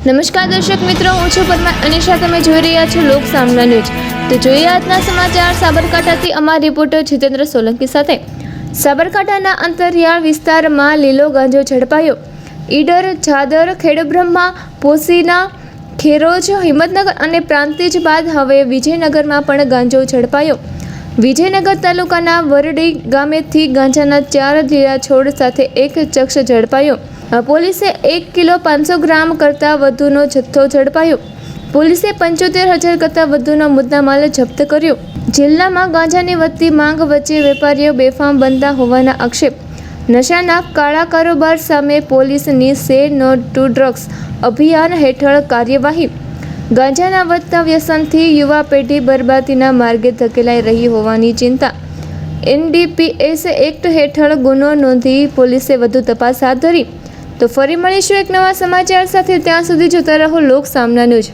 નમસ્કાર દર્શક મિત્રો, હું છું પરમાર અનિશા. તમે જોઈ રહ્યા છો લોક સામના ન્યૂઝ. તો જોઈએ આજના સમાચાર સાબરકાંઠાથી અમારા રિપોર્ટર જીતેન્દ્ર સોલંકી સાથે. સાબરકાંઠાના અંતરિયાળ વિસ્તારમાં લીલો ગાંજો ઝડપાયો. ઈડર, ચાદર, ખેડબ્રહ્મા, પોસીના, ખેરોજ, હિંમતનગર અને પ્રાંતિજ બાદ હવે વિજયનગરમાં પણ ગાંજો ઝડપાયો. વિજયનગર તાલુકાના વરડી ગામેથી ગાંજાના 4 લીલા છોડ સાથે એક શખ્સ ઝડપાયો. પોલીસે 1 કિલો 500 ગ્રામ કરતાં વધુનો જથ્થો ઝડપાયો. પોલીસે 75,000 કરતાં વધુનો મુદ્દામાલ જપ્ત કર્યો. જિલ્લામાં ગાંજાની વધતી માંગ વચ્ચે વેપારીઓ બેફામ બનતા હોવાના આક્ષેપ. નશાના કાળા કારોબાર સામે પોલીસની સે નો ટુ ડ્રગ્સ અભિયાન હેઠળ કાર્યવાહી. ગાંજાના વધતા વ્યસનથી યુવા પેઢી બરબાદીના માર્ગે ધકેલાઈ રહી હોવાની ચિંતા. NDPS એક્ટ હેઠળ ગુનો નોંધી પોલીસે વધુ તપાસ હાથ ધરી. તો ફરી મળીશું એક નવા સમાચાર સાથે. ત્યાં સુધી જોતા રહો લોક સામના ન્યૂઝ.